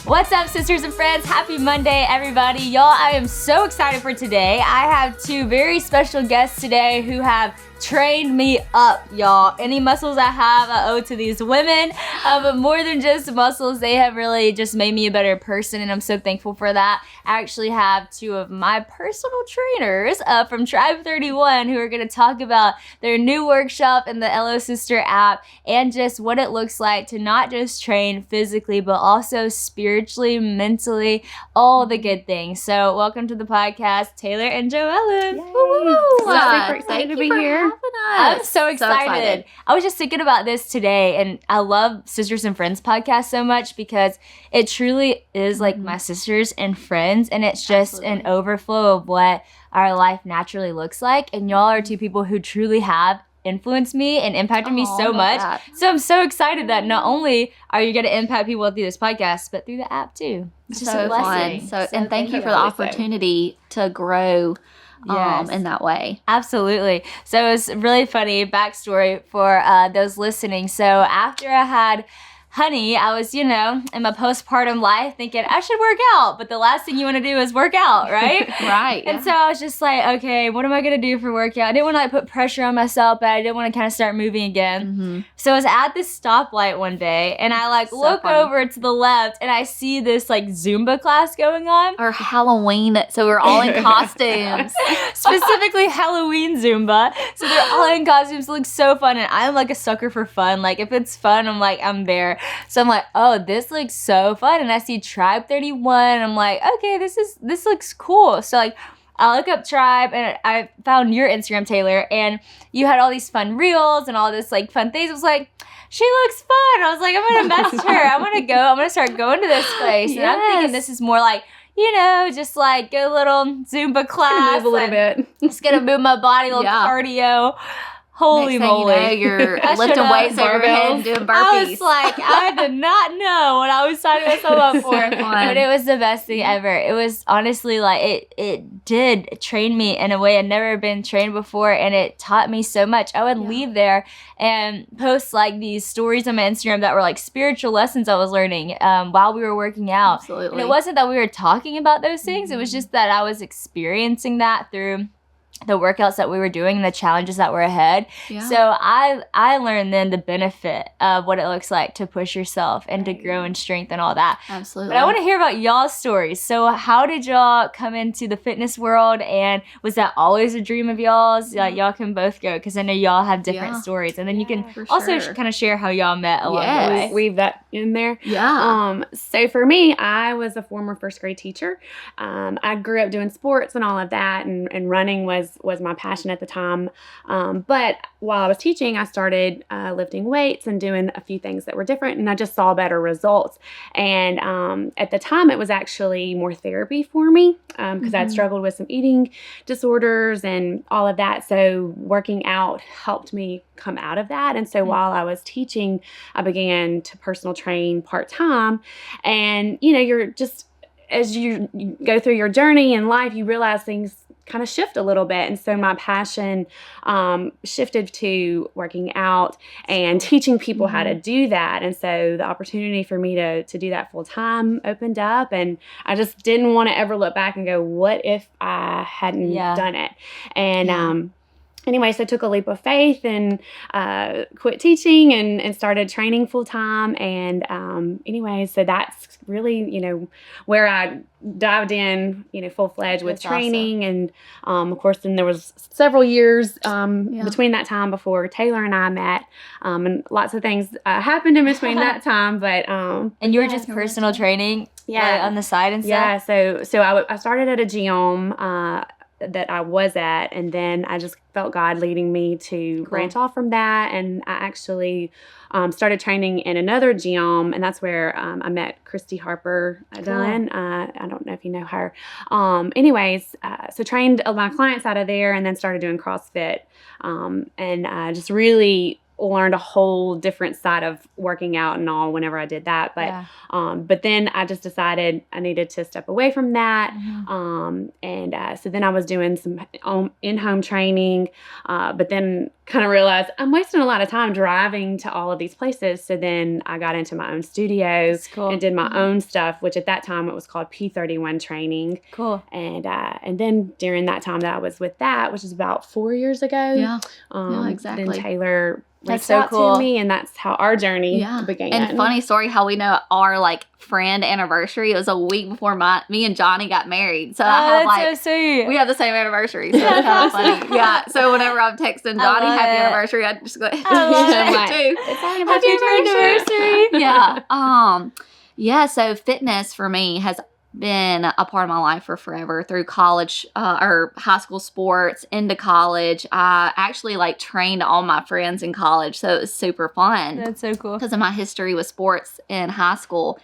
What's up, sisters and friends? Happy Monday, everybody. Y'all, I am so excited for today. I have two very special guests today who have trained me up, y'all. Any muscles I have, I owe to these women. But more than just muscles, they have really just made me a better person, and I'm so thankful for that. I actually have two of my personal trainers from Tribe 31 who are going to talk about their new workshop in the LO Sister app and just what it looks like to not just train physically, but also spiritually, mentally, all the good things. So welcome to the podcast, Taylor and Joellen. Super excited to be here. I'm so excited. I was just thinking about this today, and I love Sisters and Friends podcast so much because it truly is like my sisters and friends, and it's just an overflow of what our life naturally looks like. And y'all are two people who truly have influenced me and impacted me so much. So I'm so excited that not only are you going to impact people through this podcast, but through the app too. It's just a blessing. Fun. And thank you for the opportunity to grow in that way. Absolutely. So it's really funny backstory for those listening. So after I had Honey, I was, in my postpartum life thinking I should work out, but the last thing you want to do is work out, right? Right. And so I was just like, okay, what am I going to do for workout? I didn't want to put pressure on myself, but I didn't want to kind of start moving again. Mm-hmm. So I was at this stoplight one day, and I look over to the left, and I see this Zumba class going on. Or Halloween, so we're all in costumes. Specifically Halloween Zumba. So they're all in costumes. It looks so fun, and I'm a sucker for fun. If it's fun, I'm there. So I'm like, oh, this looks so fun. And I see Tribe 31. I'm like, okay, this looks cool. So I look up Tribe, and I found your Instagram, Taylor, and you had all these fun reels and all this fun things. I was like, she looks fun. I was like, I'm gonna message her. I'm gonna start going to this place. And I'm thinking this is more just go little Zumba class. Move a little bit. Just gonna move my body, a little cardio. Holy moly. Next thing you know, you're lifting weights over your head and doing burpees. I was I did not know what I was signing myself up for. But it was the best thing ever. It was honestly it did train me in a way I'd never been trained before, and it taught me so much. I would leave there and post these stories on my Instagram that were spiritual lessons I was learning while we were working out. Absolutely. And it wasn't that we were talking about those things. It was just that I was experiencing that through the workouts that we were doing and the challenges that were ahead. Yeah. So I learned then the benefit of what it looks like to push yourself and to grow in strength and all that. Absolutely. But I want to hear about y'all's stories. So how did y'all come into the fitness world, and was that always a dream of y'all's? Y'all can both go because I know y'all have different stories, and then you can also kind of share how y'all met along the way. Weave that in there. Yeah. So for me, I was a former first grade teacher. I grew up doing sports and all of that, and running was my passion at the time. But while I was teaching, I started lifting weights and doing a few things that were different, and I just saw better results. And at the time, it was actually more therapy for me because I'd struggled with some eating disorders and all of that. So working out helped me come out of that. And so while I was teaching, I began to personal train part-time. And, you're just, as you go through your journey in life, you realize things kind of shift a little bit. And so my passion shifted to working out and teaching people how to do that. And so the opportunity for me to do that full time opened up, and I just didn't want to ever look back and go, what if I hadn't done it? And anyway, so I took a leap of faith and quit teaching and started training full time. And so that's really, where I dived in, full-fledged with training. Awesome. And of course, then there was several years between that time before Taylor and I met, and lots of things happened in between that time. But and you were just personal training, on the side and stuff. Yeah. So I started at a gym that I was at, and then I just felt God leading me to branch off from that, and I actually started training in another gym, and that's where I met Christy Harper Dillon. I don't know if you know her. So trained my clients out of there, and then started doing CrossFit, and just really learned a whole different side of working out and all whenever I did that. But then I just decided I needed to step away from that. So then I was doing some in-home training. But then kind of realized I'm wasting a lot of time driving to all of these places. So then I got into my own studio and did my own stuff, which at that time it was called P31 training. Cool. And then during that time that I was with that, which is about 4 years ago. Yeah. Exactly. Then Taylor That's reached so out cool. to me, and that's how our journey began. And funny story, how we know our like friend anniversary. It was a week before me and Johnny got married. So I have that's so sweet. we have the same anniversary. So it's kind of funny. Yeah. So whenever I'm texting Johnny happy anniversary, I just go, I love it too. It's our Happy anniversary. Yeah. So fitness for me has been a part of my life for forever through college or high school sports into college. I actually like trained all my friends in college. So it was super fun. That's so cool. Because of my history with sports in high school.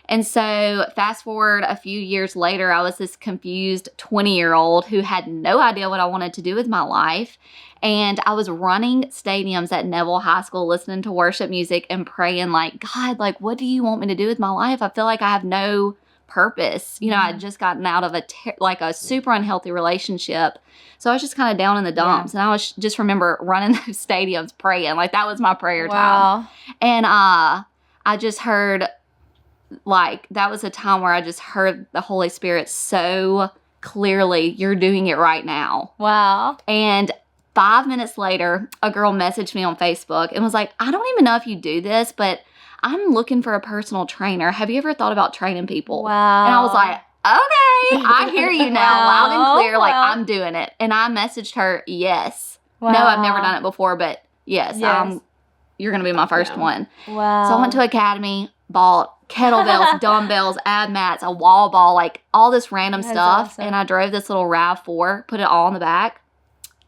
And so fast forward a few years later, I was this confused 20-year-old who had no idea what I wanted to do with my life. And I was running stadiums at Neville High School, listening to worship music and praying like, God, like, what do you want me to do with my life? I feel like I have no purpose. You know, I'd just gotten out of a super unhealthy relationship. So I was just kind of down in the dumps. And I was just remember running those stadiums praying. Like that was my prayer time. And I just heard like that was a time where I just heard the Holy Spirit so clearly, you're doing it right now. Wow. And 5 minutes later, a girl messaged me on Facebook and was like, I don't even know if you do this, but I'm looking for a personal trainer. Have you ever thought about training people? Wow. And I was like, okay, I hear you now loud and clear. Like, I'm doing it. And I messaged her, yes. Wow. No, I've never done it before, but yes. You're going to be my first one. Wow. So I went to Academy, bought kettlebells, dumbbells, ab mats, a wall ball, like all this random stuff. Awesome. And I drove this little RAV4, put it all in the back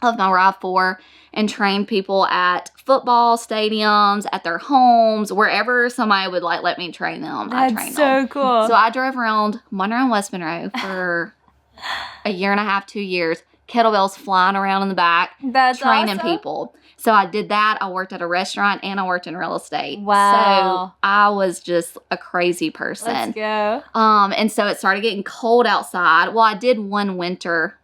of my RAV4 and trained people at football stadiums, at their homes, wherever somebody would like let me train them. I trained them. That's so cool. So I drove around West Monroe for a year and a half, 2 years, kettlebells flying around in the back, training people. So I did that. I worked at a restaurant and I worked in real estate. Wow. So I was just a crazy person. Let's go. And so it started getting cold outside. Well, I did one winter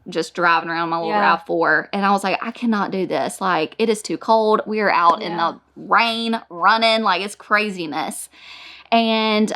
just driving around my little RAV4, and I was like, I cannot do this. Like, it is too cold. We are out in the rain running. Like, it's craziness. And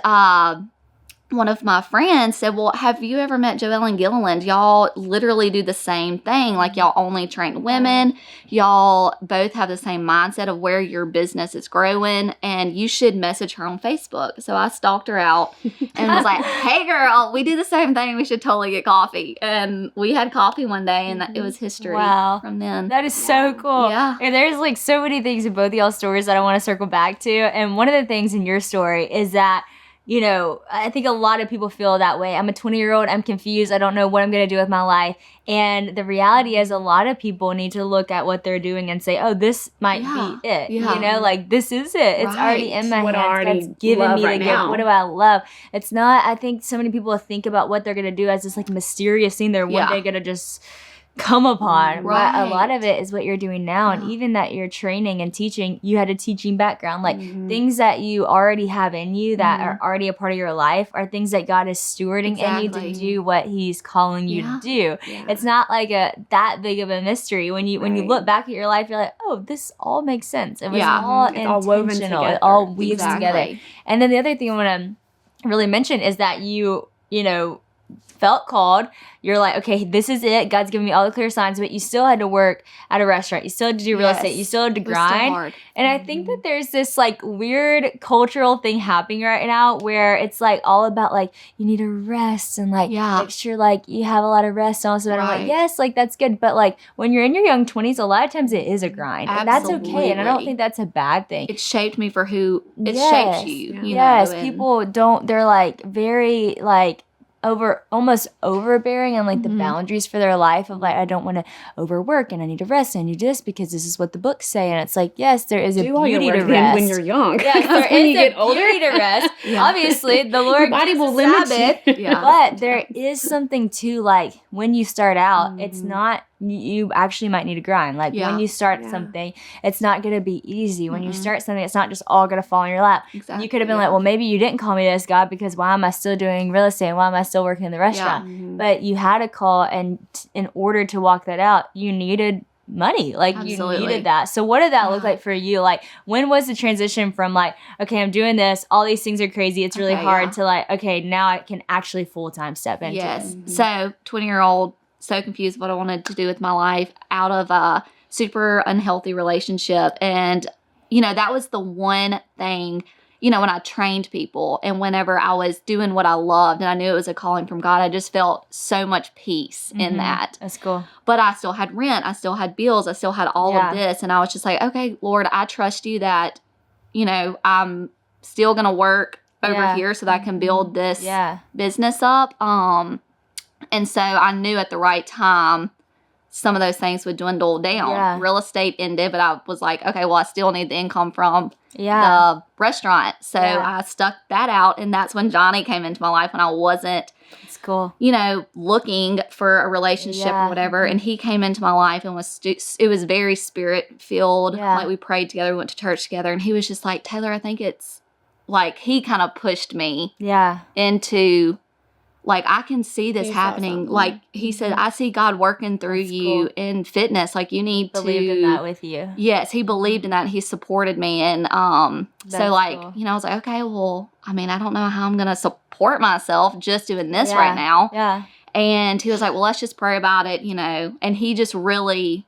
one of my friends said, well, have you ever met Joelle Gilliland? Y'all literally do the same thing. Like, y'all only train women. Y'all both have the same mindset of where your business is growing, and you should message her on Facebook. So I stalked her out and was like, hey, girl, we do the same thing. We should totally get coffee. And we had coffee one day, and it was history from then. That is so cool. Yeah. And there's like so many things in both of y'all's stories that I want to circle back to. And one of the things in your story is that, you know, I think a lot of people feel that way. I'm a 20-year-old. I'm confused. I don't know what I'm going to do with my life. And the reality is a lot of people need to look at what they're doing and say, oh, this might be it. Yeah. You know, like this is it. It's already in my hands. It's given me right the now. gift. What do I love? It's not, I think so many people think about what they're going to do as this like mysterious thing they're one day going to just come upon. But a lot of it is what you're doing now. And even that you're training and teaching, you had a teaching background. Like things that you already have in you that are already a part of your life are things that God is stewarding in you to do what he's calling you to do. It's not like that big of a mystery. When you look back at your life, you're like, oh, this all makes sense. It was all intentional. Woven together. It all weaves together. And then the other thing I want to really mention is that you know, felt called. You're like, okay, this is it. God's giving me all the clear signs, but you still had to work at a restaurant. You still had to do real estate. You still had to grind. Hard. And I think that there's this like weird cultural thing happening right now where it's like all about like, you need to rest and like make sure like you have a lot of rest and all that. I'm like, yes, like that's good. But like when you're in your young 20s, a lot of times it is a grind. And that's okay. And I don't think that's a bad thing. It shaped me for who it shapes you. You know, and people don't, they're like very like, almost overbearing on like the boundaries for their life of like, I don't want to overwork and I need to rest and I need this because this is what the books say. And it's like, yes, there is a beauty to rest when you're young. Yes, there is a beauty to rest. Obviously, the Lord your body will limit Sabbath, you. But there is something to like when you start out, it's not, you actually might need to grind. Like when you start something, it's not going to be easy. When you start something, it's not just all going to fall in your lap. Exactly. You could have been like, well, maybe you didn't call me this, God, because why am I still doing real estate? Why am I still working in the restaurant? But you had a call, and in order to walk that out, you needed money. Like Absolutely. you needed that. So what did that look like for you? Like when was the transition from like, okay, I'm doing this, all these things are crazy, it's really hard to like, okay, now I can actually full-time step into it. So 20-year-old, so confused what I wanted to do with my life, out of a super unhealthy relationship. And, you know, that was the one thing, you know, when I trained people and whenever I was doing what I loved and I knew it was a calling from God, I just felt so much peace in that. That's cool. But I still had rent. I still had bills. I still had all of this. And I was just like, okay, Lord, I trust you that, you know, I'm still going to work over here so that I can build this business up. And so I knew at the right time, some of those things would dwindle down. Yeah. Real estate ended, but I was like, okay, well, I still need the income from the restaurant. So I stuck that out. And that's when Johnny came into my life when I wasn't, it's cool, you know, looking for a relationship or whatever. And he came into my life and it was very spirit filled. Like we prayed together, we went to church together. And he was just like, Taylor, I think it's like, he kind of pushed me into, like, I can see this happening. Like, he said, I see God working through you in fitness. Like, you need to. Believed in that with you. Yes, he believed in that. And he supported me. And so, like, you know, I was like, okay, well, I mean, I don't know how I'm going to support myself just doing this right now. Yeah. And he was like, well, let's just pray about it, you know. And he just really,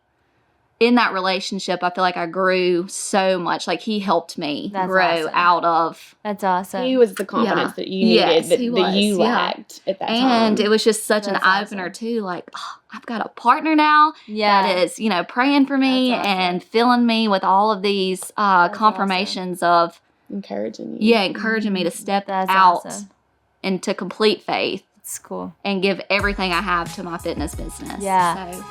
in that relationship, I feel like I grew so much. Like, he helped me grow out of. That's awesome. He was the confidence that you needed, that you lacked at that time. And it was just such an eye-opener, too. Like, oh, I've got a partner now that is, you know, praying for me and filling me with all of these confirmations of. Encouraging you. Yeah, encouraging me to step out into complete faith. It's cool. And give everything I have to my fitness business. Yeah. So.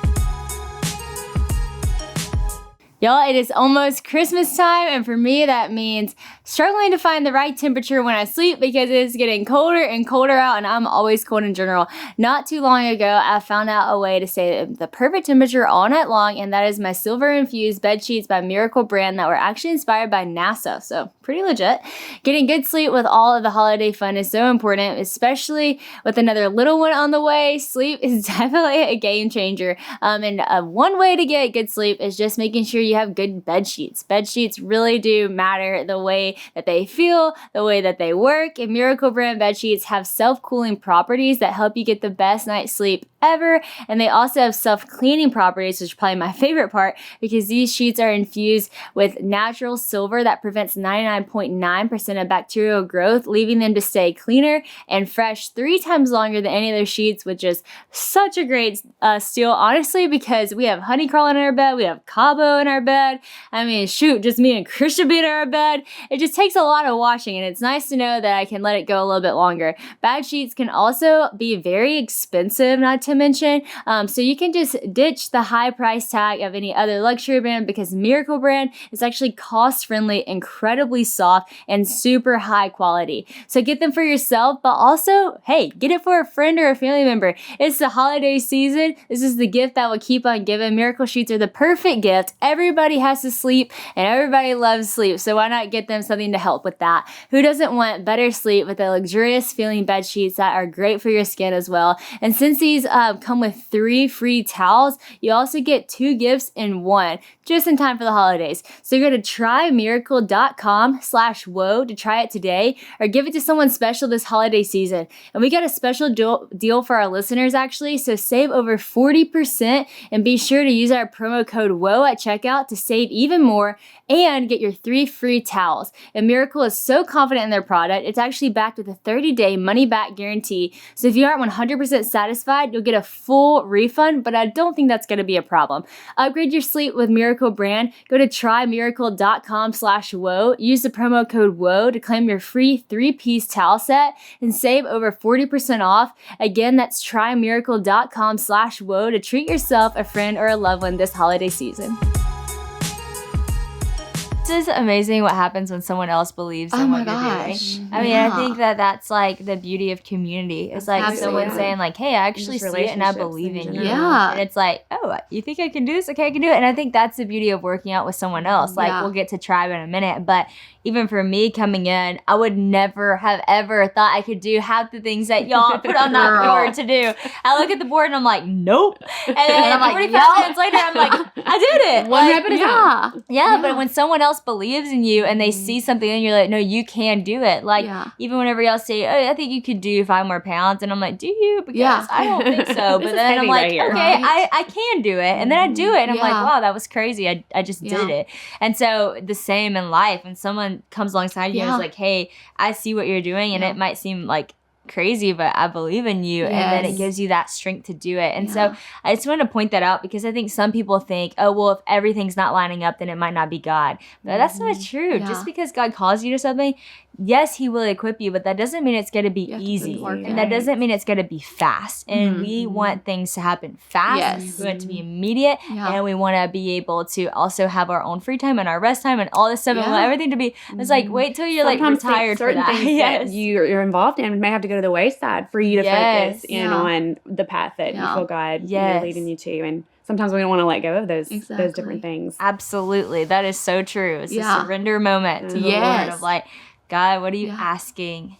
Y'all, it is almost Christmas time, and for me, that means struggling to find the right temperature when I sleep because it is getting colder and colder out, and I'm always cold in general. Not too long ago, I found out a way to stay the perfect temperature all night long, and that is my silver-infused bed sheets by Miracle brand that were actually inspired by NASA, so pretty legit. Getting good sleep with all of the holiday fun is so important, especially with another little one on the way. Sleep is definitely a game changer, and one way to get good sleep is just making sure you have good bed sheets. Bed sheets really do matter, the way that they feel, the way that they work, and Miracle brand bed sheets have self-cooling properties that help you get the best night's sleep ever, and they also have self-cleaning properties, which is probably my favorite part because these sheets are infused with natural silver that prevents 99.9% of bacterial growth, leaving them to stay cleaner and fresh 3 times longer than any other sheets, which is such a great steal, honestly, because we have honey crawling in our bed, we have Cabo in our bed. I mean, shoot, just me and Christian being in our bed. It just takes a lot of washing, and it's nice to know that I can let it go a little bit longer. Bed sheets can also be very expensive, not to mention, so you can just ditch the high price tag of any other luxury brand because Miracle brand is actually cost-friendly, incredibly soft, and super high quality. So get them for yourself, but also, hey, get it for a friend or a family member. It's the holiday season. This is the gift that will keep on giving. Miracle sheets are the perfect gift. Everybody has to sleep, and everybody loves sleep, so why not get them something to help with that? Who doesn't want better sleep with the luxurious feeling bed sheets that are great for your skin as well? And since these come with 3 free towels, you also get 2 gifts in one, just in time for the holidays. So go to trymiracle.com/whoa to try it today, or give it to someone special this holiday season. And we got a special deal for our listeners actually, so save over 40% and be sure to use our promo code WHOA at checkout to save even more and get your 3 free towels. And Miracle is so confident in their product, it's actually backed with a 30-day money-back guarantee. So if you aren't 100% satisfied, you'll get a full refund, but I don't think that's going to be a problem. Upgrade your sleep with Miracle brand. Go to trymiracle.com/whoa. Use the promo code WHOA to claim your free 3-piece towel set and save over 40% off. Again, that's trymiracle.com/whoa to treat yourself, a friend, or a loved one this holiday season. It's just amazing what happens when someone else believes in what you're doing. I mean, I think that's like the beauty of community. It's like someone saying like, hey, I actually see it and I believe in you. Yeah. And it's like, oh, you think I can do this? Okay, I can do it. And I think that's the beauty of working out with someone else. Like we'll get to tribe in a minute, but even for me coming in, I would never have ever thought I could do half the things that y'all put on that board to do. I look at the board and I'm like, nope. And then I'm like, 45 minutes later, I'm like, I did it. One rep at a time. Yeah, but when someone else believes in you and they see something and you're like, no, you can do it. Like, even whenever y'all say, oh, I think you could do 5 more pounds. And I'm like, do you? Because I don't think so. But then I'm like, okay, I can do it. And then I do it. And I'm like, wow, that was crazy. I just did it. And so the same in life. When someone comes alongside you and is like, hey, I see what you're doing. And it might seem like crazy, but I believe in you. And then it gives you that strength to do it. And so I just wanted to point that out because I think some people think, oh, well, if everything's not lining up, then it might not be God. But that's not true. Just because God calls you to something, yes, he will equip you, but that doesn't mean it's going to be easy. And that doesn't mean it's going to be fast. And we want things to happen fast. We want it to be immediate. And we want to be able to also have our own free time and our rest time and all this stuff. And we want everything to be, it's like, wait till you're Sometimes like retired for that. Things that you're involved in may have to go to the wayside for you to focus in on the path that you feel God leading you to. And sometimes we don't want to let go of those different things. Absolutely. That is so true. It's a surrender moment to the Lord of like, God, what are you asking,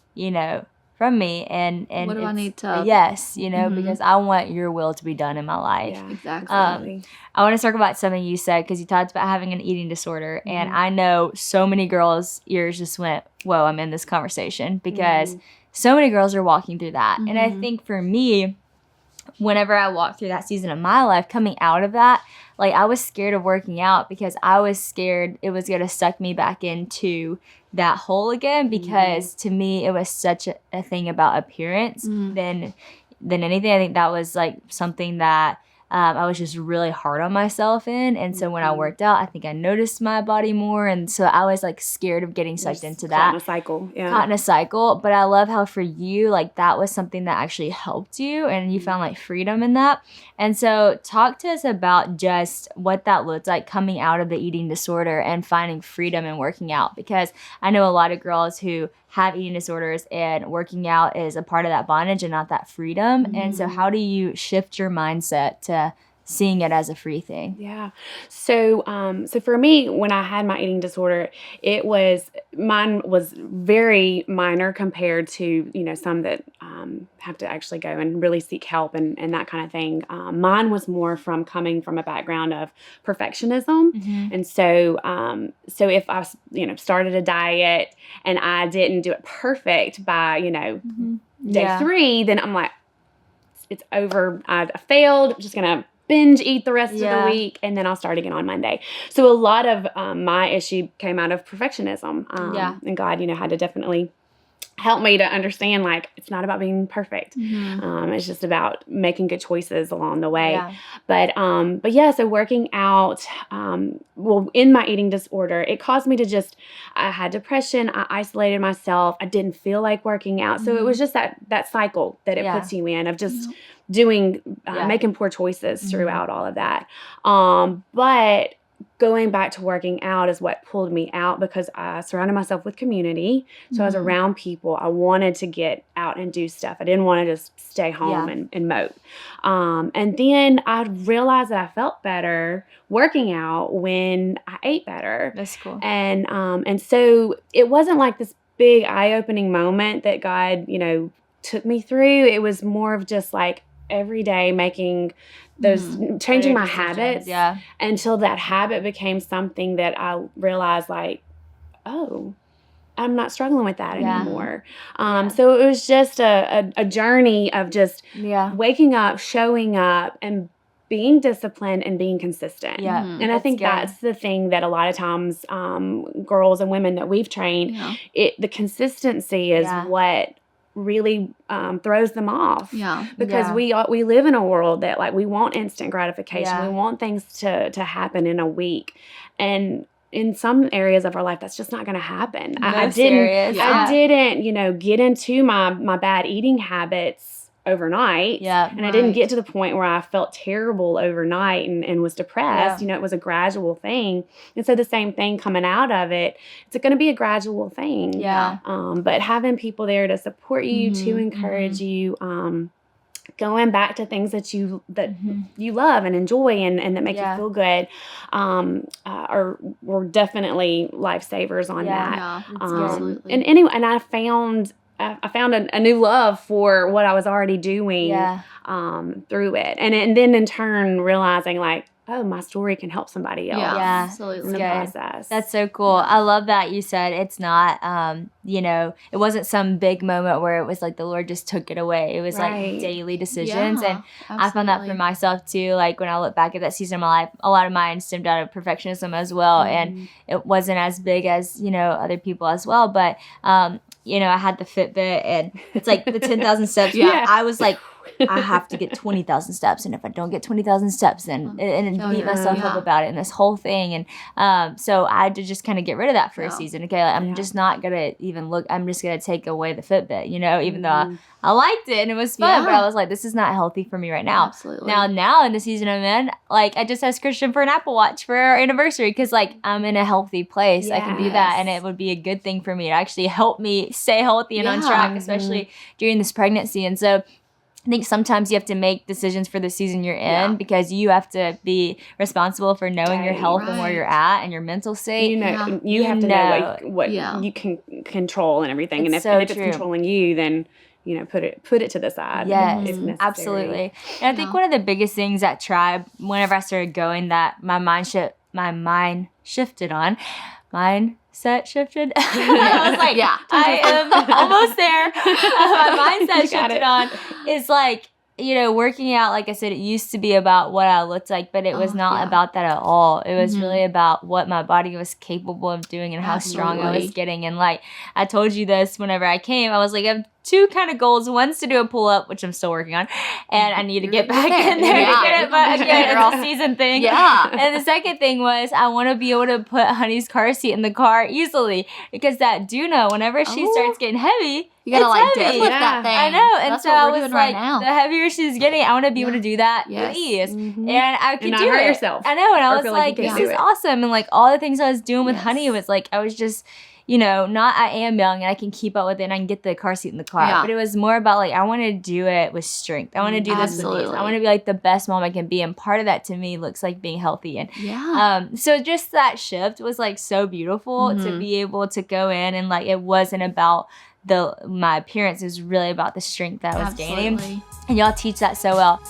from me? And what do I need to? Yes, because I want your will to be done in my life. Yeah, exactly. I want to circle back to something you said because you talked about having an eating disorder. And I know so many girls' ears just went, whoa, I'm in this conversation because so many girls are walking through that. And I think for me, whenever I walked through that season of my life, coming out of that, like I was scared of working out because I was scared it was going to suck me back into that hole again because to me it was such a thing about appearance than anything. I think that was like something that I was just really hard on myself in. And so when I worked out, I think I noticed my body more. And so I was like scared of getting sucked into that. Caught in a cycle. Yeah. Caught in a cycle. But I love how for you, like that was something that actually helped you and you found like freedom in that. And so talk to us about just what that looked like coming out of the eating disorder and finding freedom in working out. Because I know a lot of girls who have eating disorders and working out is a part of that bondage and not that freedom. And so how do you shift your mindset to seeing it as a free thing? Yeah. So for me, when I had my eating disorder, mine was very minor compared to, some that have to actually go and really seek help and that kind of thing. Mine was more from coming from a background of perfectionism. And so if I, started a diet and I didn't do it perfect by, day 3, then I'm like, it's over. I failed. I'm just going to binge eat the rest of the week, and then I'll start again on Monday. So a lot of my issue came out of perfectionism. And God, had to definitely help me to understand, like, it's not about being perfect. It's just about making good choices along the way. But so working out, in my eating disorder, it caused me to I had depression. I isolated myself. I didn't feel like working out. So it was just that cycle that it puts you in of just doing, making poor choices throughout all of that. But going back to working out is what pulled me out because I surrounded myself with community. So I was around people. I wanted to get out and do stuff. I didn't want to just stay home and mope. And then I realized that I felt better working out when I ate better. That's cool. And so it wasn't like this big eye-opening moment that God, took me through. It was more of just like every day making those, changing my habits until that habit became something that I realized like, oh, I'm not struggling with that anymore. So it was just a journey of just waking up, showing up, and being disciplined and being consistent. And I think that's the thing that a lot of times girls and women that we've trained, the consistency is what really throws them off. Because we live in a world that like we want instant gratification. We want things to happen in a week. And in some areas of our life, that's just not going to happen. I didn't, get into my bad eating habits overnight. Yeah. And I didn't get to the point where I felt terrible overnight and was depressed. Yeah. It was a gradual thing. And so the same thing coming out of it, it's going to be a gradual thing. Yeah. But having people there to support you, to encourage you, going back to things that you love and enjoy and that make you feel good, were definitely lifesavers on that. Yeah, absolutely. And anyway, and I found a new love for what I was already doing through it, and then in turn realizing like, oh, my story can help somebody else. Yeah, absolutely. In the process. That's so cool. I love that you said it's not, it wasn't some big moment where it was like the Lord just took it away. It was like daily decisions. And I found that for myself too. Like when I look back at that season of my life, a lot of mine stemmed out of perfectionism as well. And it wasn't as big as, other people as well. But, I had the Fitbit and it's like the 10,000 steps. Yeah. I was like, I have to get 20,000 steps. And if I don't get 20,000 steps, then and beat myself up about it and this whole thing. And so I had to just kind of get rid of that for a season. Okay, like, I'm just not going to even look. I'm just going to take away the Fitbit, even though I liked it and it was fun. But I was like, this is not healthy for me right now. Absolutely. Now in the season I'm in, like I just asked Christian for an Apple Watch for our anniversary because like I'm in a healthy place. Yes. I can do that. And it would be a good thing for me to actually help me stay healthy and on track, especially during this pregnancy. And so I think sometimes you have to make decisions for the season you're in because you have to be responsible for knowing your health and where you're at and your mental state. You have to know what you can control and everything. It's and if true. it's controlling you, then put it to the side. Yes, if necessary. absolutely. And I think one of the biggest things at Tribe, whenever I started going, that my mindset shifted on. Mindset shifted. I was like, I am almost there. My mindset shifted on is like, working out, like I said, it used to be about what I looked like, but it was not about that at all. It was really about what my body was capable of doing and how strong I was getting. And like I told you this whenever I came, I was like, I have two kind of goals. One's to do a pull-up, which I'm still working on, and I need to get back in there to get it, but again, it's all season thing. And the second thing was I want to be able to put Honey's car seat in the car easily, because that Duna, whenever she starts getting heavy, you gotta like heavy. deadlift that thing. I know, and that's so what I we're was doing like, right now. the heavier she's getting, I want to be able to do that with ease, and I could do it. Yourself. I know, and I was feel like, you can this do is it. awesome, and like all the things I was doing with Honey was like, I was just. I am young and I can keep up with it and I can get the car seat in the car. But it was more about like, I want to do it with strength. I want to do this with ease. I want to be like the best mom I can be. And part of that to me looks like being healthy. And so just that shift was like so beautiful to be able to go in and like, it wasn't about my appearance. It was really about the strength that I was gaining. And y'all teach that so well.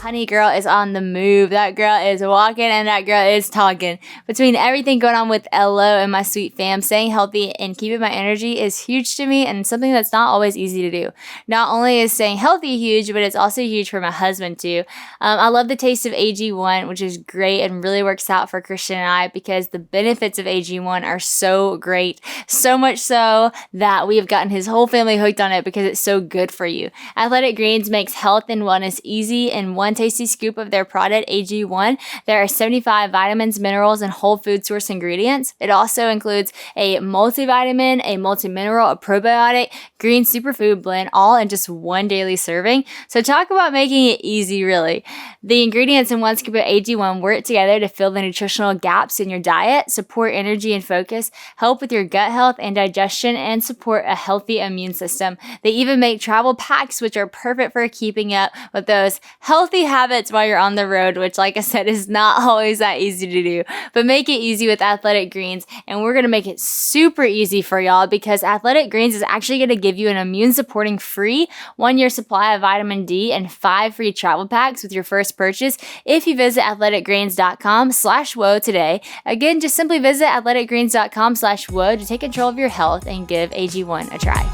Honey girl is on the move. That girl is walking and that girl is talking. Between everything going on with LO and my sweet fam, staying healthy and keeping my energy is huge to me and something that's not always easy to do. Not only is staying healthy huge, but it's also huge for my husband too. I love the taste of AG1, which is great and really works out for Christian and I because the benefits of AG1 are so great. So much so that we have gotten his whole family hooked on it because it's so good for you. Athletic Greens makes health and wellness easy in one tasty scoop of their product, AG1. There are 75 vitamins, minerals, and whole food source ingredients. It also includes a multivitamin, a multimineral, a probiotic, green superfood blend, all in just one daily serving. So talk about making it easy, really. The ingredients in one scoop of AG1 work together to fill the nutritional gaps in your diet, support energy and focus, help with your gut health and digestion, and support a healthy immune system. They even make travel packs, which are perfect for keeping up with those healthy habits while you're on the road, which like I said is not always that easy to do, but make it easy with Athletic Greens. And we're going to make it super easy for y'all because Athletic Greens is actually going to give you an immune supporting free 1-year supply of vitamin D and 5 free travel packs with your first purchase if you visit athleticgreens.com/woe today. Again, just simply visit athleticgreens.com/woe to take control of your health and give AG1 a try.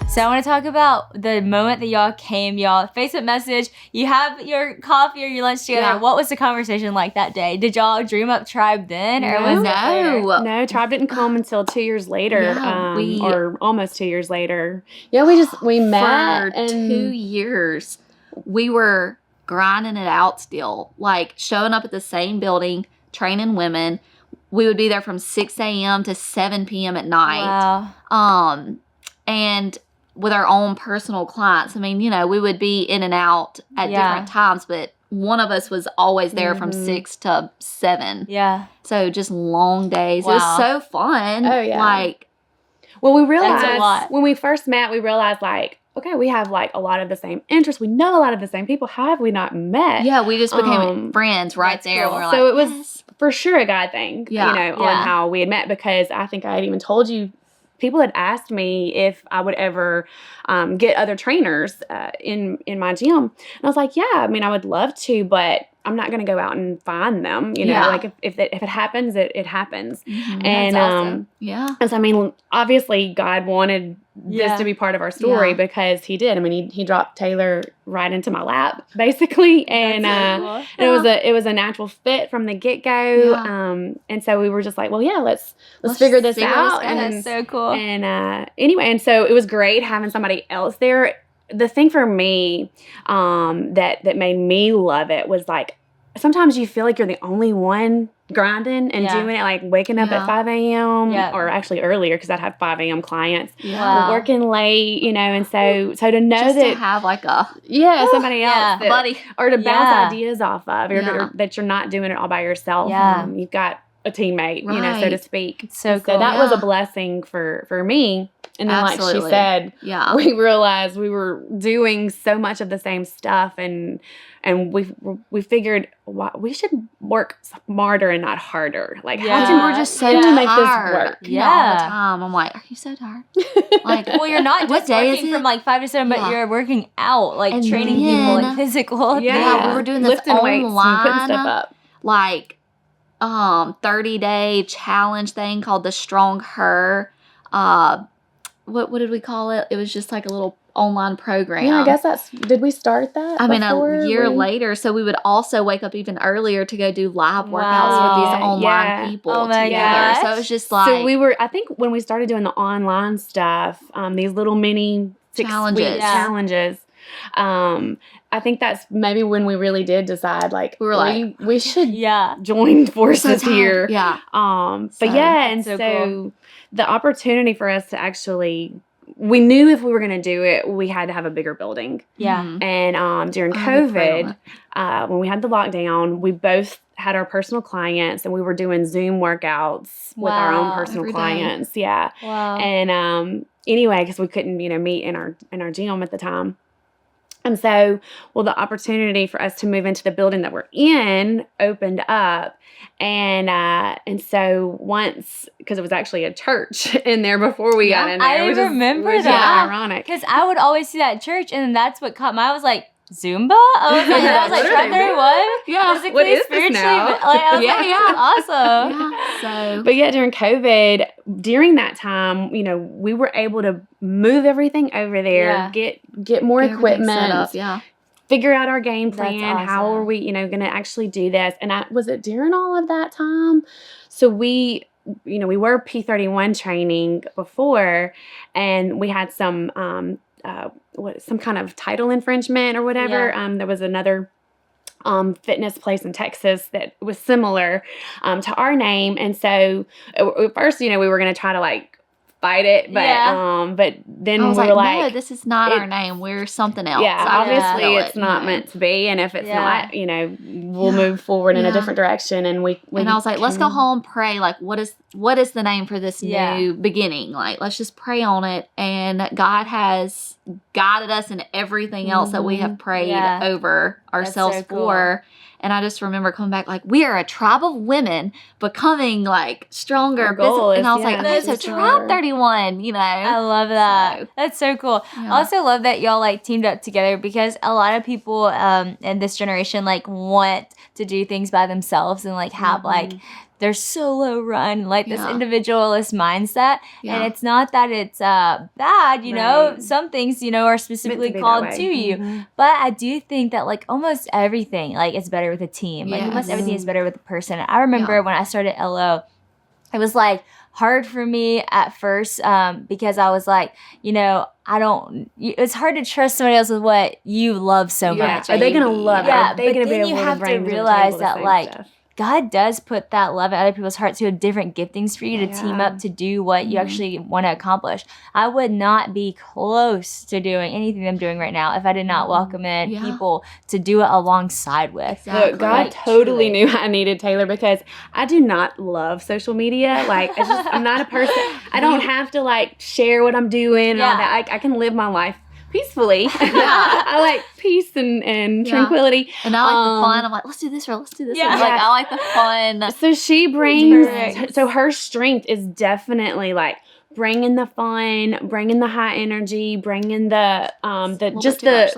So I want to talk about the moment that y'all came, y'all. Facebook message, you have your coffee or your lunch together. Yeah. What was the conversation like that day? Did y'all dream up Tribe then? Or was it later? No, Tribe didn't come until 2 years later, or almost 2 years later. Yeah, we met for 2 years. We were grinding it out still, like showing up at the same building, training women. We would be there from 6 a.m. to 7 p.m. at night. Wow. And with our own personal clients, I mean, you know, we would be in and out at different times, but one of us was always there from 6 to 7. Yeah. So just long days. Wow. It was so fun. Oh, yeah. Like, Well, we That's a realized lot. when we first met, we realized like, okay, we have like a lot of the same interests. We know a lot of the same people. How have we not met? yeah, we just became friends right that's there. cool. We're like, So it was yes. for sure a God thing, Yeah. on how we had met, because I think I had even told you, people had asked me if I would ever get other trainers in my gym. And I was like, yeah, I mean, I would love to, but I'm not going to go out and find them. You know, Yeah. like if it happens, it happens. Mhm. And That's awesome. Yeah. and so, I mean, obviously God wanted this to be part of our story Yeah. because he did. I mean, he dropped Taylor right into my lap, basically. And That's so cool. and it was a natural fit from the get go. Yeah. And so we were just like, well, yeah, let's Let's figure this figure this out. out. And That's so cool. and anyway, and so it was great having somebody else there. The thing for me that made me love it was like, sometimes you feel like you're the only one grinding and Yeah. doing it, like waking up Yeah. at 5 a.m. Yeah. or actually earlier, because I'd have 5 a.m. clients. Yeah. Wow. Working late, and so to know Just that to have like a somebody else yeah. that- buddy. or to bounce Yeah. ideas off of, or Yeah. that you're not doing it all by yourself. Yeah. You've got a teammate, so to Right. speak. It's so And cool. that was a Yeah. blessing for me. And then, like she Absolutely. said, Yeah. we realized we were doing so much of the same stuff, and we figured we should work smarter and not harder. Like, Yeah. how We're just so can we make this tired. work? Yeah. All Yeah. the time. I'm like, are you so tired? Like, Well, you're not What just day working is it? from like 5 to 7, but Yeah. you're working out, like And training people, like then- physical. Yeah, we were doing this lifting weights and putting online, stuff up. like 30-day challenge thing called the Strong Her. What did we call it? It was just like a little online program. Yeah, I guess did we start that? I mean, before a year we- later, so we would also wake up even earlier to go do live workouts Wow. with these online Yeah. people Oh my together. gosh. So it was just like, So we were, I think when we started doing the online stuff, these little mini 6-week Challenges. Yeah. challenges, I think that's maybe when we really did decide, like, We were like, we should Yeah. join so forces here. tired. Yeah. But So, yeah, and that's so so cool. the opportunity for us to actually, we knew if we were going to do it, we had to have a bigger building. Yeah. Mhm. And during I would pray on COVID, when we had the lockdown, we both had our personal clients, and we were doing Zoom workouts with our own Wow. personal Every day. clients. Yeah. Wow. And anyway, because we couldn't, meet in our gym at the time. And so, well, the opportunity for us to move into the building that we're in opened up. And so once, because it was actually a church in there before we got Yeah, in there. I which remember is that. ironic. Because I would always see that at church, and that's what caught my eye. I was like, Zumba? I was like, Strawberry what? Yeah. Physically, What is this spiritually, now? but, like, I was Yeah, like, yeah. this is awesome. Yeah. So, But yeah, during COVID, during that time, we were able to move everything over there, Yeah. get more everything's set equipment, up, yeah. figure out our game That's plan. How awesome. are we, going to actually do this? And was it during all of that time? So we were P31 training before, and we had some some kind of title infringement or whatever. Yeah. There was another fitness place in Texas that was similar to our name, and so at first, we were going to try to like fight it, but Yeah. but then I was we were like, no, this is not our it- name. We're something else. yeah, I can obviously feel it's it, not you know. meant to be, and if it's Yeah. not, we'll Yeah. move forward in a Yeah. different direction. And we And I was like, let's go can- home, pray. Like, what is the name for this Yeah. new beginning? Like, let's just pray on it. And God has guided us in everything else that we have prayed Yeah. over ourselves so cool. for. And I just remember coming back like, we are a tribe of women becoming like stronger. Our goal and I was is, like, yeah, no, so just tribe stronger. 31, I love that. So- That's so cool. Yeah. I also love that y'all like teamed up together, because a lot of people in this generation like want to do things by themselves and like have like their solo run, like this Yeah. individualist mindset. Yeah. And it's not that it's bad, you know. Right. Some things, are specifically be that called way. to you. Mhm. But I do think that like almost everything like is better with a team. Like almost Yes. everything is better with a person. I remember Yeah. when I started LO, it was like hard for me at first because I was like, it's hard to trust somebody else with what you love so Yeah. much. Are they gonna love it? Yeah, Are they but gonna be then able you to have bring to the realize table the that same like stuff? God does put that love in other people's hearts who have different giftings for you to team up to do what you actually want to accomplish. I would not be close to doing anything I'm doing right now if I did not welcome in people to do it alongside with. Exactly. Look, God totally knew I needed Taylor because I do not love social media. Like, I'm not a person. I don't have to like share what I'm doing and all that. I can live my life peacefully. I like peace and tranquility. And I like the fun. I'm like, let's do this or let's do this. Yeah. Like, I like the fun. So she brings, so her strength is definitely like bringing the fun, bringing the high energy, bringing the just the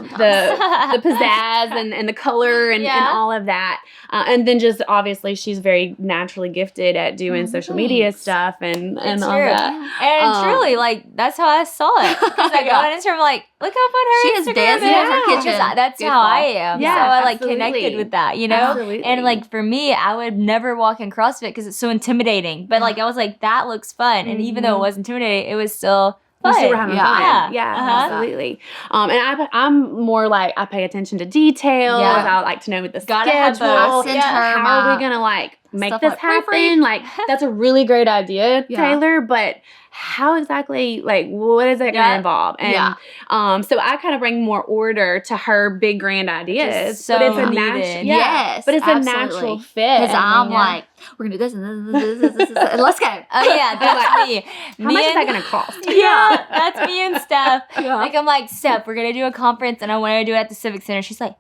pizzazz and the color and all of that. And then just obviously she's very naturally gifted at doing social media stuff and all that. And truly, like, that's how I saw it. Because I go on Instagram, like, look how fun her She is Instagram dancing is. in her kitchen. That's Beautiful. how I am. Yeah, so I like absolutely. connected with that, you know? Absolutely. And like for me, I would never walk in CrossFit because it's so intimidating. But like I was like, that looks fun. And even though it was intimidating, it was still fun. You still were having fun. Yeah. Absolutely. And I'm more like, I pay attention to details. Yeah. I like to know with the Gotta have schedule. both. I sent her How are we going to like make stuff this like happen? Like, that's a really great idea, Yeah. Taylor, but how exactly, like, what is it going to involve? And so I kind of bring more order to her big grand ideas. So but it's a needed. natural, Yes, but it's absolutely. a natural fit. Because I'm like, we're going to do this and this, and let's go. Oh yeah, that's me. how much is that going to cost? Yeah, that's me and Steph. Yeah. Like I'm like, Steph, we're gonna do a conference and I want to do it at the Civic Center. She's like,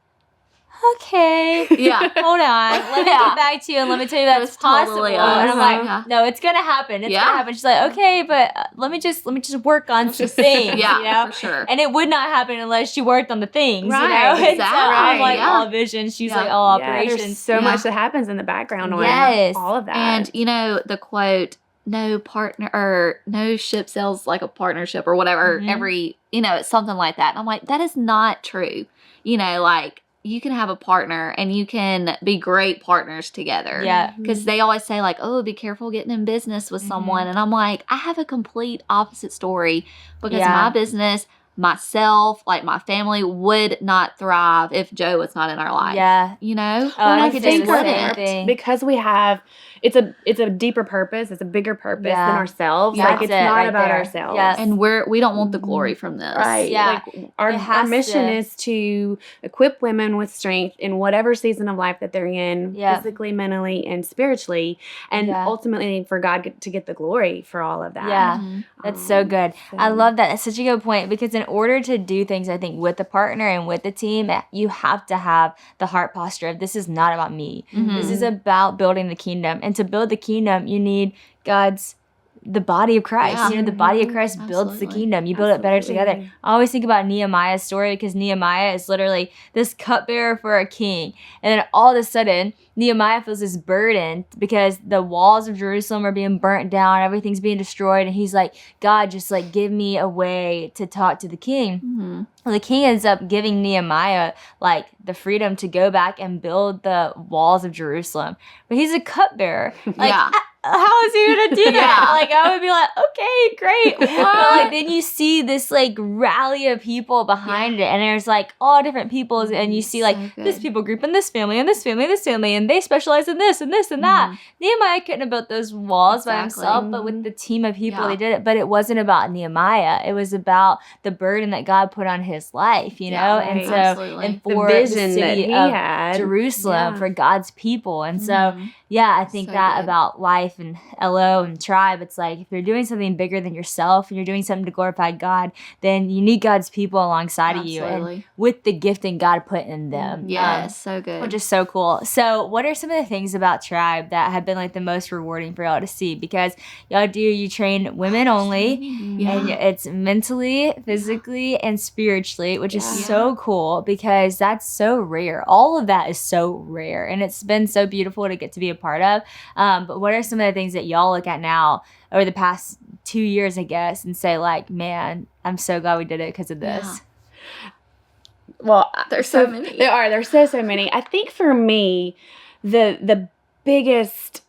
okay. Yeah. Hold on. Let me get back to you and let me tell you that's was possible. totally And I'm like, us. no, it's gonna happen. It's Yeah. gonna happen. She's like, okay, but let me just work on some things. Yeah, you know? for sure. And it would not happen unless she worked on the things. Right, You know? And so I'm exactly, like yeah. all vision. She's like all Yeah, operations. there's so much that happens in the background on Yes. all of that. And you know the quote, no partner or no ship sails like a partnership or whatever. Every it's something like that. And I'm like, that is not true. Like you can have a partner and you can be great partners together. Yeah. Because they always say like, oh, be careful getting in business with someone. And I'm like, I have a complete opposite story because my business, myself, like my family would not thrive if Joe was not in our life. Yeah. I I could think just we're sit there thing. because we have it's a deeper purpose, it's a bigger purpose than ourselves. Yeah, like that's it's it not right about there. ourselves. Yes. And we don't want the glory from this. Right. Yeah. Like our It has mission to. is to equip women with strength in whatever season of life that they're in, physically, mentally, and spiritually, and ultimately for God to get the glory for all of that. Yeah. That's so good. I love that. It's such a good point because in order to do things, I think, with the partner and with the team, you have to have the heart posture of this is not about me. This is about building the kingdom. And to build the kingdom, you need the body of Christ. Yeah. The body of Christ builds the Absolutely. kingdom. You build it better together. I always think about Nehemiah's story because Nehemiah is literally this cupbearer for a king. And then all of a sudden, Nehemiah feels this burden because the walls of Jerusalem are being burnt down, everything's being destroyed, and he's like, God, just like give me a way to talk to the king. Well, the king ends up giving Nehemiah like the freedom to go back and build the walls of Jerusalem. But he's a cupbearer. Like, how is he gonna do that? Like I would be like, okay, great. But like then you see this like rally of people behind it, and there's like all different peoples, and you see like this people group and this family and this family and this family, and they specialize in this and this and that. Nehemiah couldn't have built those walls by himself, but with the team of people they did it. But it wasn't about Nehemiah. It was about the burden that God put on his life, you know? And so and for the the vision that city he of had. Jerusalem, for God's people. And so I think that about life and LO and tribe. It's like if you're doing something bigger than yourself and you're doing something to glorify God, then you need God's people alongside of you and with the gifting God put in them. Yes, so good. Which is so cool. So what are some of the things about tribe that have been like the most rewarding for y'all to see? Because you train women only and it's mentally, physically, and spiritually, which is so cool because that's so rare. All of that is so rare and it's been so beautiful to get to be a part of. But what are some of the things that y'all look at now over the past 2 years, I guess, and say like, man, I'm so glad we did it because of this. Well, there's so many. There's so many. I think for me, the biggest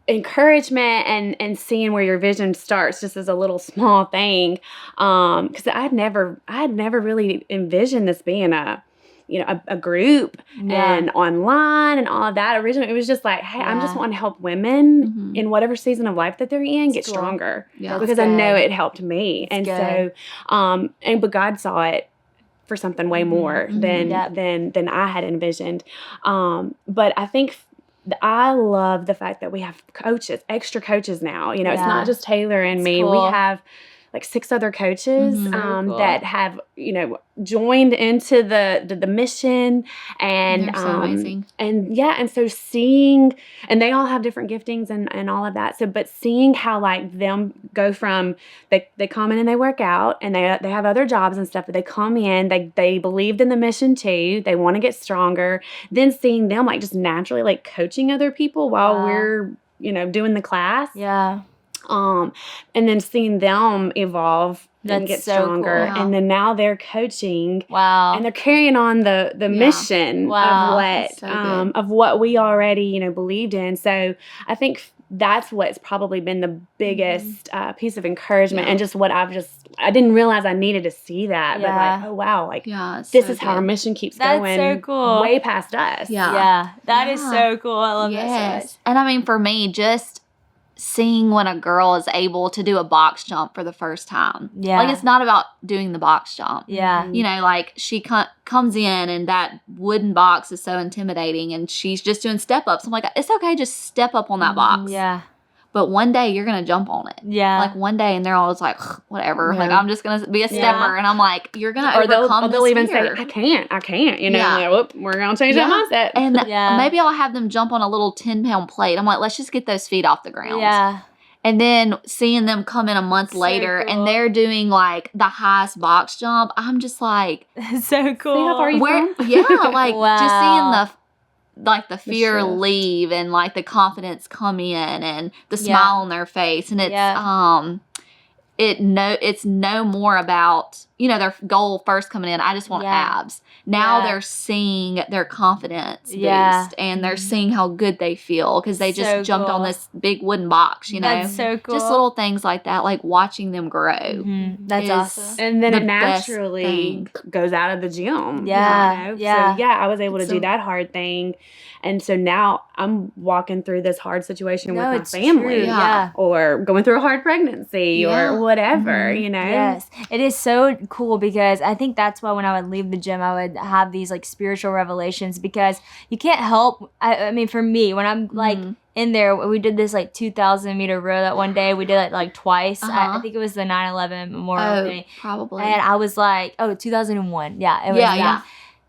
encouragement and seeing where your vision starts just as a little small thing, because I had never really envisioned this being a a group Yeah. and online and all of that. Originally, it was just like, hey, I'm just wanting to help women in whatever season of life that they're in get cool. stronger. Yeah. Because I know it helped me. That's and so, but God saw it for something way more than I had envisioned. But I think I love the fact that we have coaches, extra coaches now. It's not just Taylor and me. cool. We have like 6 other coaches cool. that have joined into the mission, and They're so amazing. and so seeing, and they all have different giftings and all of that. So, but seeing how like them go from they come in and they work out, and they have other jobs and stuff, but they come in, they believed in the mission too. They want to get stronger. Then seeing them like just naturally like coaching other people while we're doing the class. Yeah. And then seeing them evolve and get so stronger. cool. Yeah. And then now they're coaching. Wow. And they're carrying on the mission Wow. That's so good. of what we already, believed in. So I think that's what's probably been the biggest piece of encouragement, and just what I didn't realize I needed to see that, but like, oh wow, like it's this so is how our good. mission keeps That's going so cool. way past us. Yeah. Yeah. That is Yeah. so cool. I love that so much. And I mean, for me, just seeing when a girl is able to do a box jump for the first time. Yeah. Like, it's not about doing the box jump. Yeah. Like she comes in and that wooden box is so intimidating, and she's just doing step-ups. I'm like, it's okay, just step up on that box. Yeah. But one day you're going to jump on it. Yeah. Like one day, and they're always like, whatever. Yeah. Like, I'm just going to be a stepper. And I'm like, you're going to Or overcome they'll this even fear. say, I can't. Yeah. Like, whoop, we're going to change that mindset. And Yeah. maybe I'll have them jump on a little 10-pound plate. I'm like, let's just get those feet off the ground. Yeah. And then seeing them come in a month So later cool. and they're doing like the highest box jump, I'm just like, That's so cool. See how far you where? come? Yeah, like just Wow. seeing the fear shift. leave, and like the confidence come in, and the smile on their face, and it's it's no more about their goal first coming in. I just want abs. Now they're seeing their confidence boost, and they're seeing how good they feel because they just jumped on this big wooden box. That's so cool. Just little things like that, like watching them grow. That's is awesome. And then the it best naturally thing. goes out of the gym. Yeah, yeah. So, I was able to So- do that hard thing. And so now I'm walking through this hard situation with my it's family. true. Yeah. Or going through a hard pregnancy or whatever, Yes. It is so cool because I think that's why when I would leave the gym, I would have these like spiritual revelations, because you can't help. I mean, for me, when I'm like in there, we did this like 2,000 meter row that one day. We did it like twice. I think it was the 9/11 Memorial Day. Probably. And I was like, 2001. Yeah. It was that. Yeah.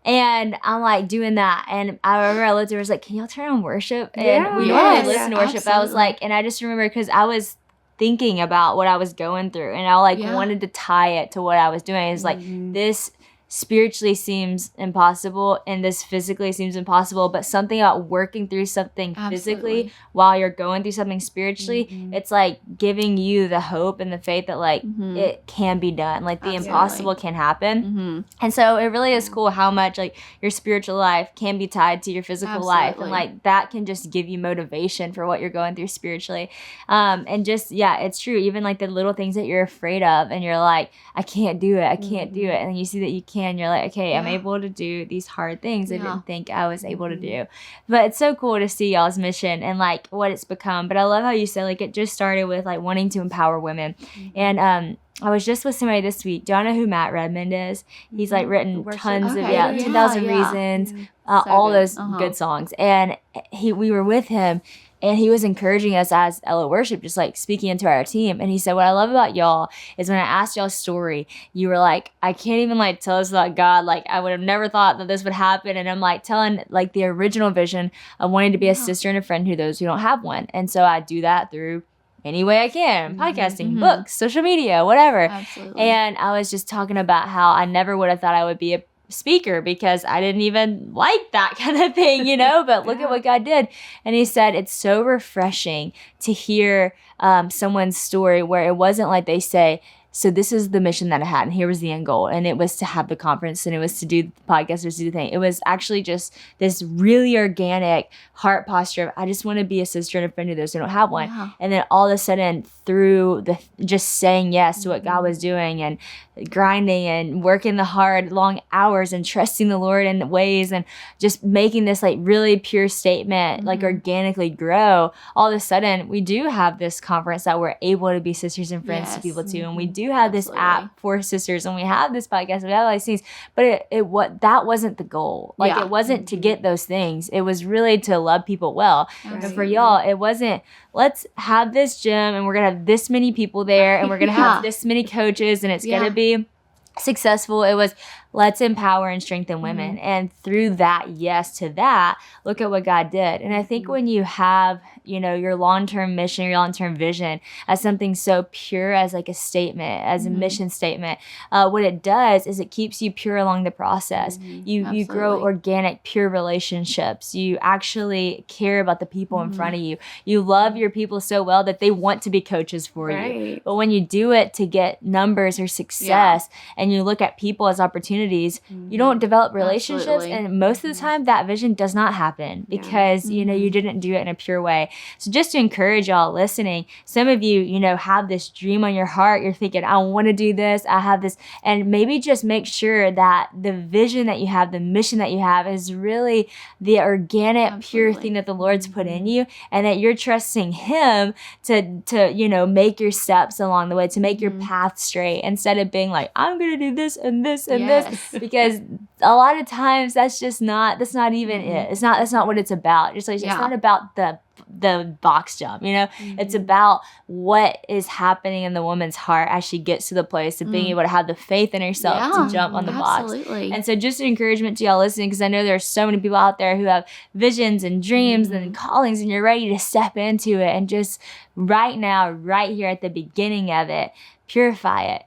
And I'm like doing that. And I remember I looked at her, I was like, can y'all turn on worship? And Yeah. we Yes. normally listen to worship. But I was like, and I just remember because I was thinking about what I was going through, and I like wanted to tie it to what I was doing. It's like, this spiritually seems impossible and this physically seems impossible, but something about working through something physically while you're going through something spiritually, it's like giving you the hope and the faith that like it can be done, like the impossible can happen. And so it really is cool how much like your spiritual life can be tied to your physical life, and like that can just give you motivation for what you're going through spiritually. And just it's true, even like the little things that you're afraid of and you're like, I can't do it, and then you see that you can, you're like, okay, I'm able to do these hard things I didn't think I was able to do. But it's so cool to see y'all's mission and like what it's become. But I love how you said like it just started with like wanting to empower women. And I was just with somebody this week. Do y'all know who Matt Redmond is? He's like written tons of 10,000 Reasons, all good. those good songs. And we were with him, and he was encouraging us as LO Worship, just like speaking into our team. And he said, what I love about y'all is when I asked y'all's story, you were like, I can't even like tell us about God. Like I would have never thought that this would happen. And I'm like telling like the original vision of wanting to be a sister and a friend who those who don't have one. And so I do that through any way I can, podcasting, books, social media, whatever. Absolutely. And I was just talking about how I never would have thought I would be a speaker because I didn't even like that kind of thing, but look at what God did. And he said it's so refreshing to hear someone's story where it wasn't like they say, so this is the mission that I had, and here was the end goal, and it was to have the conference, and it was to do the podcast, or to do the thing. It was actually just this really organic heart posture of, I just want to be a sister and a friend to those who don't have one. Yeah. And then all of a sudden, through the just saying yes to what God was doing, and grinding and working the hard long hours and trusting the Lord in ways, and just making this like really pure statement, like organically grow, all of a sudden we do have this conference that we're able to be sisters and friends to people too. And we do have this app for sisters, and we have this podcast, we have all these things, but that wasn't the goal. Like it wasn't to get those things. It was really to love people well. And for y'all, it wasn't, let's have this gym and we're going to have this many people there and we're going to have this many coaches and it's going to be successful. It was, let's empower and strengthen women. And through that, yes to that, look at what God did. And I think when you have, your long-term mission, your long-term vision as something so pure as like a statement, as a mission statement, what it does is it keeps you pure along the process. You grow organic, pure relationships. You actually care about the people in front of you. You love your people so well that they want to be coaches for you. But when you do it to get numbers or success, and you look at people as opportunities, you don't develop relationships. And most of the time that vision does not happen because, you didn't do it in a pure way. So just to encourage y'all listening, some of you, have this dream on your heart. You're thinking, I want to do this. I have this. And maybe just make sure that the vision that you have, the mission that you have is really the organic, pure thing that the Lord's put in you, and that you're trusting Him to make your steps along the way, to make your path straight, instead of being like, I'm going to do this and this and this, because a lot of times that's not even it. That's not what it's about. It's not about the box jump, it's about what is happening in the woman's heart as she gets to the place of being able to have the faith in herself to jump on the box. And so just an encouragement to y'all listening, because I know there's so many people out there who have visions and dreams and callings, and you're ready to step into it, and just right now, right here at the beginning of it, purify it,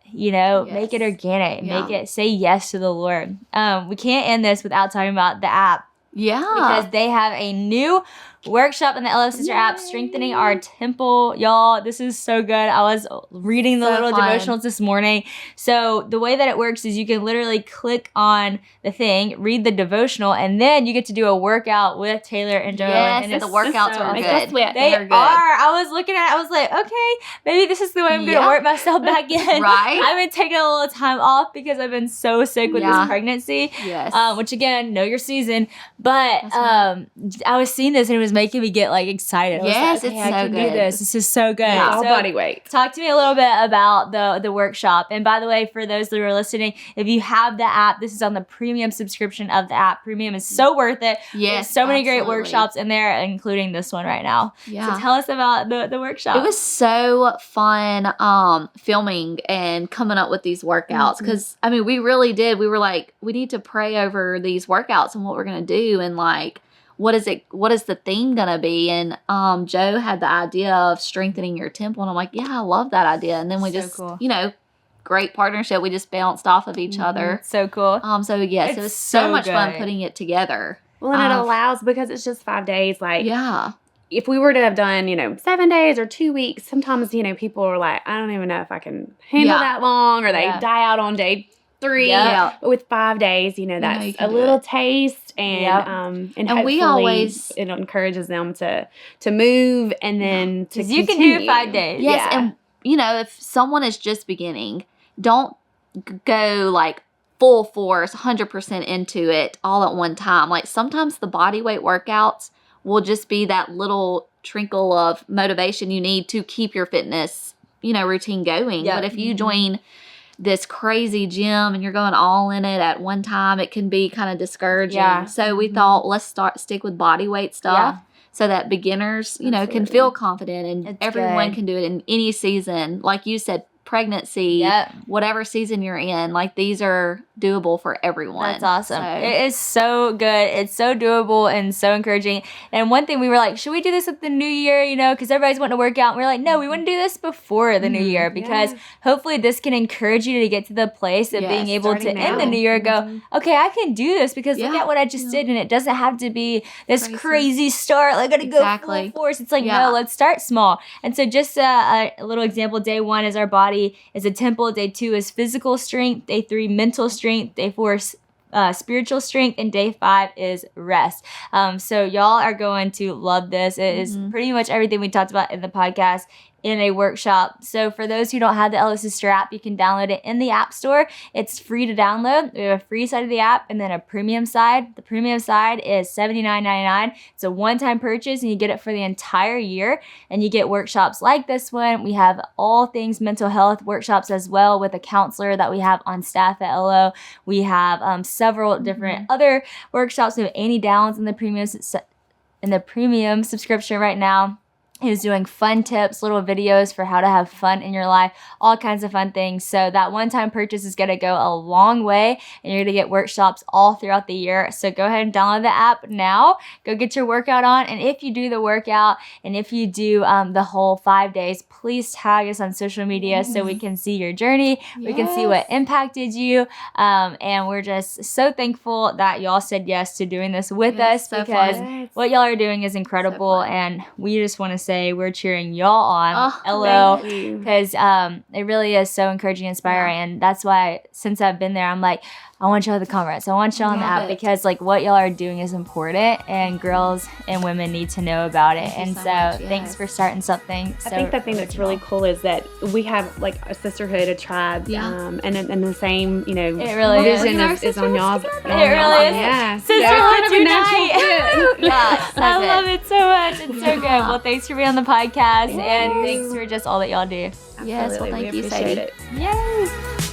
make it organic, make it, say yes to the Lord. We can't end this without talking about the app. Because they have a new workshop in the LF Sister app, Strengthening Our Temple. Y'all, this is so good. I was reading the little devotionals this morning. So the way that it works is you can literally click on the thing, read the devotional, and then you get to do a workout with Taylor and Jopling. And the workouts are good. They are. I was looking at it, I was like, okay, maybe this is the way I'm going to work myself back in. Right. I've been taking a little time off because I've been so sick with this pregnancy. Which again, know your season. But I was seeing this and it was making me get like excited. Yes, I was like, it's so I can good. do this. This is so good. Yeah, all so, body weight. Talk to me a little bit about the workshop. And by the way, for those that are listening, if you have the app, this is on the premium subscription of the app. Premium is so worth it. Yes, there's so many great workshops in there, including this one right now. So tell us about the workshop. It was so fun filming and coming up with these workouts, because we really did. We were like, we need to pray over these workouts and what we're going to do, and like, what is the theme gonna be? And Joe had the idea of strengthening your temple, and I'm like, yeah, I love that idea. And then we great partnership. We just bounced off of each other. So cool. So yes, it was so much fun putting it together. Well, and it allows, because it's just 5 days. Like, if we were to have done, 7 days or 2 weeks, sometimes, people are like, I don't even know if I can handle that long, or they die out on day 3. But with 5 days, that's a little taste, and we always, it encourages them to move, and then to you can do 5 days. Yes, and if someone is just beginning, don't go like full force, 100% into it all at one time. Like, sometimes the body weight workouts will just be that little trickle of motivation you need to keep your fitness, routine going. But if you join this crazy gym and you're going all in it at one time, it can be kind of discouraging. So we thought, let's stick with body weight stuff, so that beginners, can feel confident, and everyone can do it in any season. Like you said, pregnancy, whatever season you're in, like, these are doable for everyone. That's awesome. So. It is so good. It's so doable and so encouraging. And one thing we were like, should we do this at the new year? Because everybody's wanting to work out. And we're like, no, we want to do this before the new year, because hopefully this can encourage you to get to the place of being able to end the new year and go, okay, I can do this, because look at what I just did. And it doesn't have to be this crazy start. Like, I gotta go full force. It's like, no, let's start small. And so just a little example, day 1 is our body body is a temple. Day 2 is physical strength. Day 3, mental strength. Day 4, spiritual strength, and day 5 is rest. So y'all are going to love this. It is pretty much everything we talked about in the podcast in a workshop. So for those who don't have the LS Sister app, you can download it in the App Store. It's free to download. We have a free side of the app and then a premium side. The premium side is $79.99. It's a one-time purchase and you get it for the entire year, and you get workshops like this one. We have all things mental health workshops as well with a counselor that we have on staff at LO. We have several different other workshops. We have Annie Downs in the premium subscription right now, who's doing fun tips, little videos for how to have fun in your life, all kinds of fun things. So that one-time purchase is going to go a long way, and you're going to get workshops all throughout the year. So go ahead and download the app now. Go get your workout on. And if you do the workout and if you do the whole 5 days, please tag us on social media so we can see your journey. We can see what impacted you. And we're just so thankful that y'all said yes to doing this with us, because what y'all are doing is incredible. And we just want to say we're cheering y'all on, LO, because it really is so encouraging and inspiring. And that's why, since I've been there, I'm like, I want y'all at the conference. I want y'all on the app, because like what y'all are doing is important, and girls and women need to know about it. And so thanks for starting something. I think the thing that's really cool is that we have like a sisterhood, a tribe, and the same, you know, it really vision is on y'all's. It really is. Yeah. Sisterhood unite. Yeah, I love it so much. It's so good. Well, thanks for being on the podcast, and thanks for just all that y'all do. Yes, well, thank you, appreciate Sadie. it. Yay.